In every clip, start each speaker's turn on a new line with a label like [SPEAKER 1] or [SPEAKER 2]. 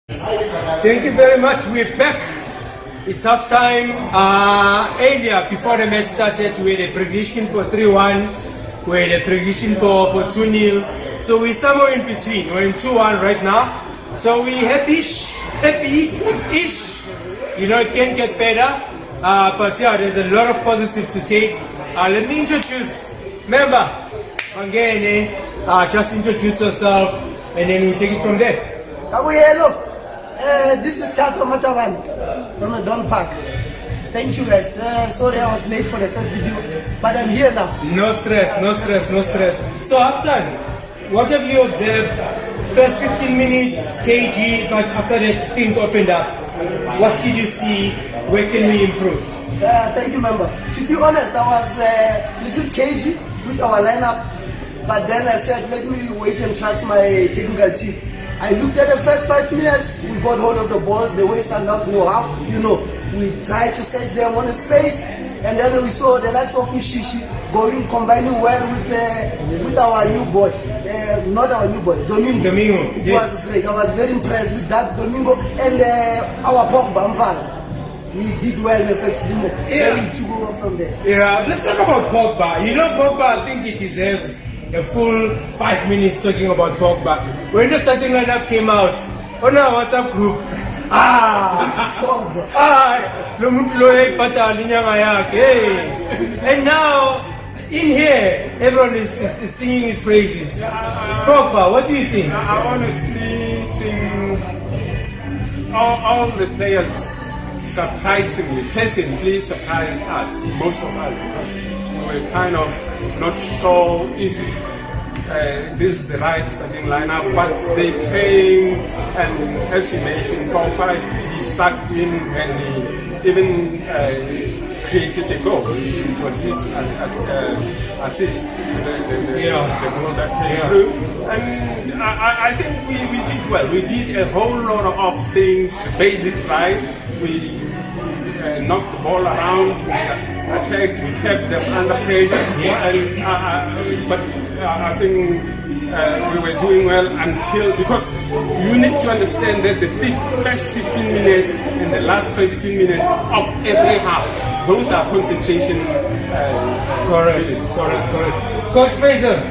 [SPEAKER 1] Thank you very much. We're back. It's half time. Earlier, before the match started, we had a prediction for 3-1. We had a prediction for 2-0. So we're somewhere in between. We're in 2-1 right now. So we're happy-ish. You know, it can get better. But yeah, there's a lot of positives to take. Let me introduce member. Again, just introduce yourself and then we'll take it from there.
[SPEAKER 2] Hello. This is Tato Matawan from the Don Park. Thank you guys. Sorry I was late for the first video, but I'm here now.
[SPEAKER 1] No stress. So Hassan, what have you observed? First 15 minutes, KG, but after that things opened up. What did you see? Where can we improve?
[SPEAKER 2] Thank you, member. To be honest, I was little cagey with our lineup, but then I said, let me wait and trust my technical team. I looked at the first 5 minutes, we got hold of the ball, the way Sundowns know how, we tried to set them on a space, and then we saw the likes of Mishishi combining well with our new boy, not our new boy, Domingo. It was great. I was very impressed with that, Domingo, and our Pogba, Mval. He did well in the first demo. Then we took over from there.
[SPEAKER 1] Yeah, let's talk about Pogba. You know, Pogba, I think he deserves a full 5 minutes talking about Pogba. When the starting lineup came out on our WhatsApp group, and now in here everyone is singing his praises. Pogba, what do you think?
[SPEAKER 3] I honestly think all the players surprisingly, pleasantly surprised us, most of us, because we were kind of not sure if this is the right starting lineup, but they came, and as you mentioned, Pogba, he stuck in and he even created a goal. It was his assist, the goal that came through. And I think we did well. We did a whole lot of things, the basics right. We knocked the ball around, we attacked, we kept them under pressure, but I think we were doing well because you need to understand that the first 15 minutes and the last 15 minutes of every half, those are concentration.
[SPEAKER 1] Correct. Coach Kaizer,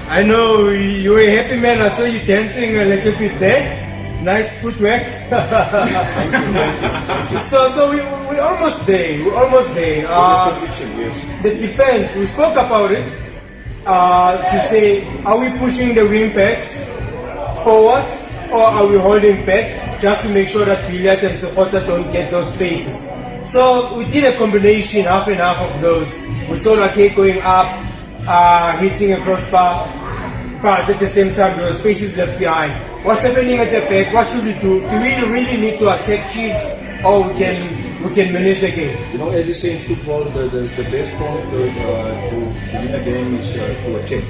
[SPEAKER 1] I know you were a happy man. I saw you dancing a little bit there. Nice footwork.
[SPEAKER 3] Thank you.
[SPEAKER 1] So we're almost there. The defense, we spoke about it. To say, are we pushing the wing backs forward or are we holding back just to make sure that Billiard and Sekota don't get those spaces? So we did a combination, half and half of those. We saw Rake going up, hitting a crossbar, but at the same time there were spaces left behind. What's happening at the back? What should we do? Do we really need to attack Chiefs, or we can manage the game?
[SPEAKER 4] You know, as you say in football, the best form to win a game is to attack.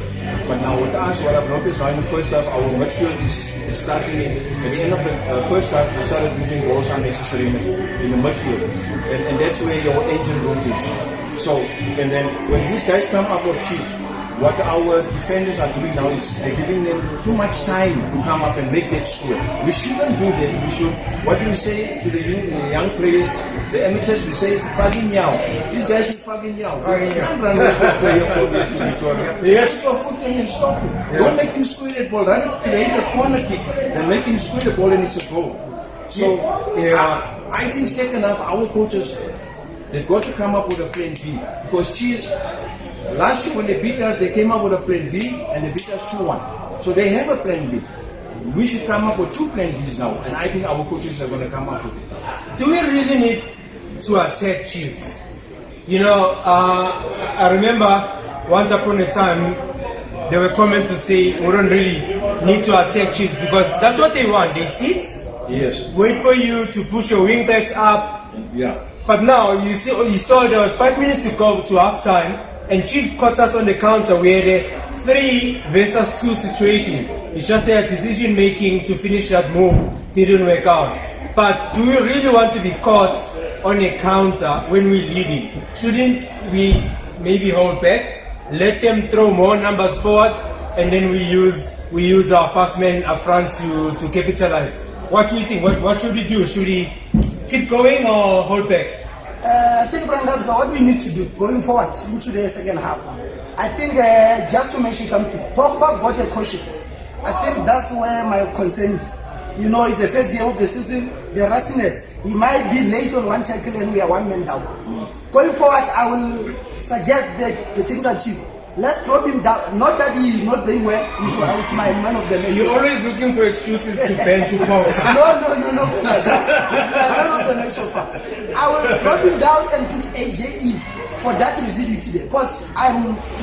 [SPEAKER 4] But now with us, what I've noticed now in the first half, our midfield is starting at the end of the first half. We started losing balls unnecessarily in the midfield, and that's where your engine room is. So, and then when these guys come out of Chiefs, what our defenders are doing now is they're giving them too much time to come up and make that score. We shouldn't do that. We should, what do we say to the young players, the amateurs, we say, fucking yao. These guys will fucking yao. You can't run away from a player for Victoria. Yes. Put your foot in and stop him. Don't make him square that ball. Rather create a corner kick and make him square the ball and it's a goal. So, I think second half, our coaches, they've got to come up with a plan B. Because Chiefs, last year when they beat us, they came up with a plan B and they beat us 2-1. So they have a plan B. We should come up with 2 plan Bs now, and I think our coaches are going to come up with it.
[SPEAKER 1] Do we really need to attack Chiefs? You know, I remember once upon a time, there were comments to say we don't really need to attack Chiefs because that's what they want. They sit, wait for you to push your wing backs up.
[SPEAKER 4] Yeah.
[SPEAKER 1] But now you saw there was 5 minutes to go to halftime, and Chiefs caught us on the counter. We had a 3 versus 2 situation. It's just their decision making to finish that move didn't work out. But do we really want to be caught on a counter when we're leading? Shouldn't we maybe hold back, let them throw more numbers forward, and then we use our fast men up front to capitalize? what do you think? What should we do? Should we keep going or hold back?
[SPEAKER 2] I think, Brandon, so what we need to do going forward into the second half. I think just to mention something, Pogba got a caution. I think that's where my concern is. You know, it's the first game of the season, the rustiness. He might be late on one tackle and we are one man down. Going forward, I will suggest that the technical team, let's drop him down. Not that he is not playing well, he's my man of the match.
[SPEAKER 1] You're always looking for excuses to bench to Pogba.
[SPEAKER 2] No. He's my man of the match so far. I will drop him down and put AJ in for that rigidity there. Because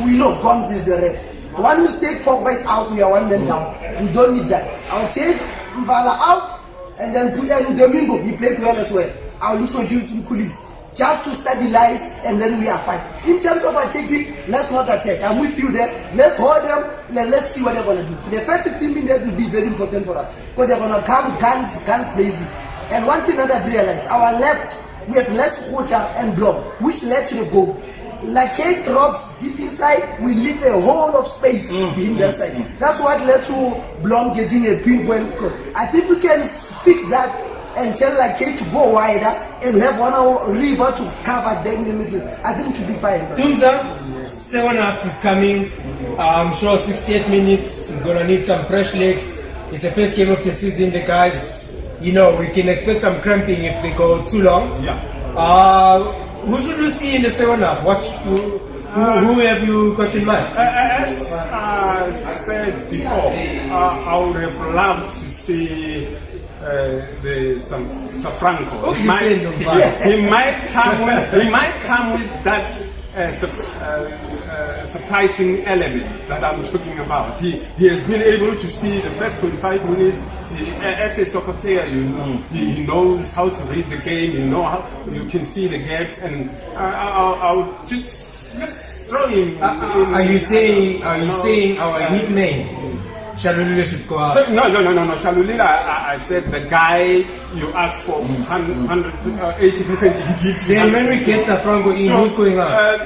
[SPEAKER 2] we know Gomes is the ref. One mistake, Pogba is out, we are one man down. We don't need that. I'll take Mbala out and then put in Domingo. He played well as well. I'll introduce Mkulis just to stabilize and then we are fine. In terms of attacking, let's not attack. I'm with you there. Let's hold them. Let's see what they're going to do. The first 15 minutes will be very important for us because they're going to come guns blazing. And one thing that I've realized, our left, we have less water and block, which led to the goal. Like Kate drops deep inside, we leave a hole of space in that side. That's what led to Blom getting a pinpoint score. I think we can fix that and tell like Kate to go wider and have one river to cover them in the middle. I think we should be fine.
[SPEAKER 1] Tumza, second half is coming. I'm sure 68 minutes, we're going to need some fresh legs. It's the first game of the season. The guys, we can expect some cramping if they go too long.
[SPEAKER 3] Yeah.
[SPEAKER 1] Who should you see in the second half? Who have you got in mind?
[SPEAKER 3] As I said before, I would have loved to see Safranco. He might come with that surprising element that I'm talking about. He has been able to see the first 45 minutes. As a soccer player, he knows how to read the game. You can see the gaps, and I'll let's throw him.
[SPEAKER 1] Are you saying our hitman Shalulila should go out?
[SPEAKER 3] No. Shalulila, I said the guy you ask for 180%, he gives you.
[SPEAKER 1] Then when we get Safrango in, who's going out?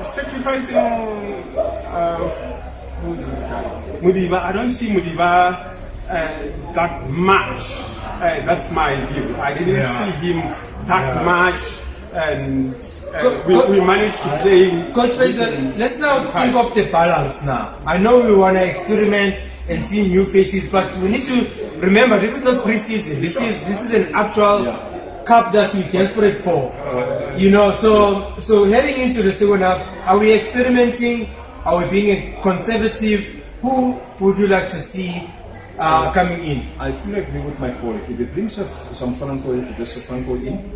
[SPEAKER 3] Sacrificing who's this guy? Mudiba. I don't see Mudiba that much. That's my view. I didn't see him that much, and we managed to play.
[SPEAKER 1] Coach Faisal, let's now think of the balance now. I know we want to experiment and see new faces, but we need to remember this is not pre-season. This is an actual cup that we're desperate for. So heading into the second half, are we experimenting? Are we being conservative? Who would you like to see coming in?
[SPEAKER 4] I fully agree with my colleague. If it brings some Franco in,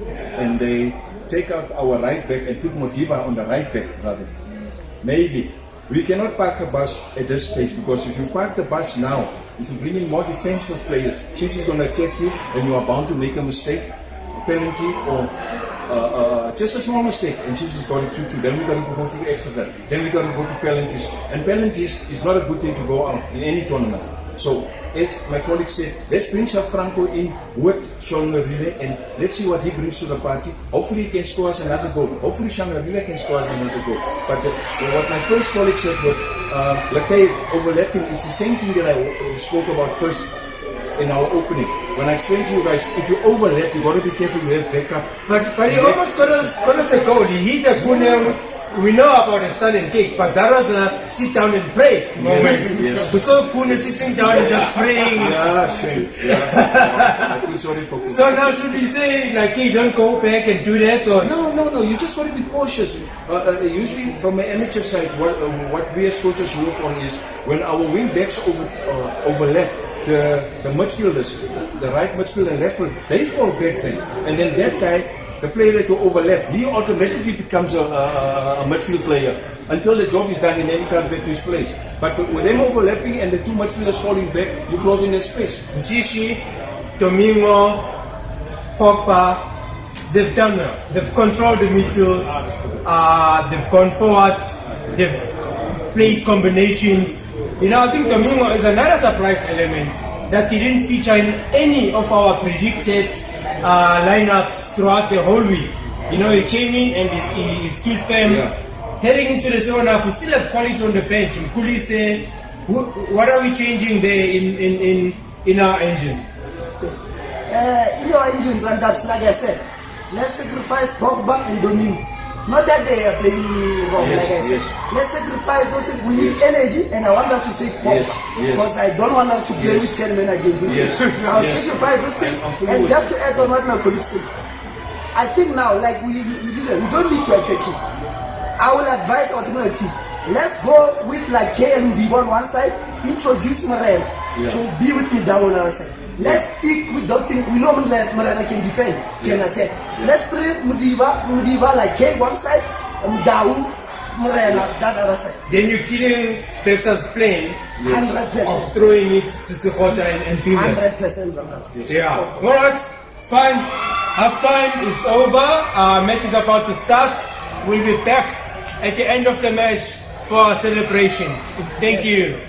[SPEAKER 4] and they take out our right back and put Modiba on the right back rather, maybe. We cannot park a bus at this stage, because if you park the bus now, if you bring in more defensive players, Chiefs is going to attack you and you are bound to make a mistake, a penalty, or just a small mistake, and Chiefs has got it 2-2. Then we got to go through extra time. Then we got to go to penalties. And penalties is not a good thing to go out in any tournament. So, as my colleague said, let's bring Franco in with Shangarile and let's see what he brings to the party. Hopefully he can score us another goal. Hopefully Shangarile can score us another goal. But what my first colleague said was, Lakay overlapping, it's the same thing that I spoke about first in our opening. When I explained to you guys, if you overlap, you got to be careful, you have backup.
[SPEAKER 1] But he almost got us a goal. He hit a corner. We know about the stand and kick, but that was a sit down and pray moment.
[SPEAKER 4] Yes.
[SPEAKER 1] We saw Kune sitting down and just praying.
[SPEAKER 4] Yeah, shame. Yeah. I feel sorry for Kune.
[SPEAKER 1] So now should we say, like, hey, don't go back and do that? Or?
[SPEAKER 4] No. You just got to be cautious. Usually, from an amateur side, what we as coaches work on is when our wing backs overlap, the midfielders, the right midfield and left field, they fall back then. And then that guy, the player that will overlap, he automatically becomes a midfield player until the job is done and then he can't get to his place. But with them overlapping and the two midfielders falling back, you're closing that space.
[SPEAKER 1] Mshishi, Domingo, Pogba, they've done well. They've controlled the midfield. They've gone forward. They've played combinations. I think Domingo is another surprise element that didn't feature in any of our predicted lineups throughout the whole week. He came in and he stood firm.
[SPEAKER 4] Yeah.
[SPEAKER 1] Heading into the second half, we still have quality on the bench. Mkuli said, what are we changing there in our engine?
[SPEAKER 2] in your engine run-ups, like I said, let's sacrifice Pogba and Domingo. Not that they are playing wrong,
[SPEAKER 4] Yes,
[SPEAKER 2] like I said.
[SPEAKER 4] yes.
[SPEAKER 2] Let's sacrifice those. We need
[SPEAKER 4] Yes.
[SPEAKER 2] energy, and I want them to save Pogba.
[SPEAKER 4] Yes, yes.
[SPEAKER 2] Because I don't want them to play
[SPEAKER 4] Yes.
[SPEAKER 2] with 10 men against this.
[SPEAKER 4] Yes,
[SPEAKER 2] I'll
[SPEAKER 4] yes.
[SPEAKER 2] sacrifice those things.
[SPEAKER 4] I'm fully
[SPEAKER 2] And
[SPEAKER 4] with
[SPEAKER 2] just
[SPEAKER 4] you.
[SPEAKER 2] to add on what my colleague said, I think now, like we don't need to achieve it. I will advise our technical team. Let's go with like K and D on one side, introduce Morena to be with Mdao on the other side. Let's stick with that thing. We know Morena can defend, can attack. Let's play Mdiba like K one side, Mdao, Morena that other side.
[SPEAKER 1] Then you're killing Texas plane
[SPEAKER 2] 100%.
[SPEAKER 1] of throwing it to Sekgotla and Pimlet.
[SPEAKER 2] 100%.
[SPEAKER 1] Yeah. Alright, it's fine. Half time is over. Match is about to start. We'll be back at the end of the match for our celebration. Thank you.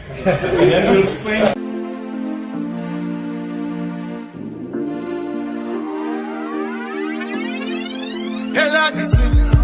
[SPEAKER 5] Hell, I can see.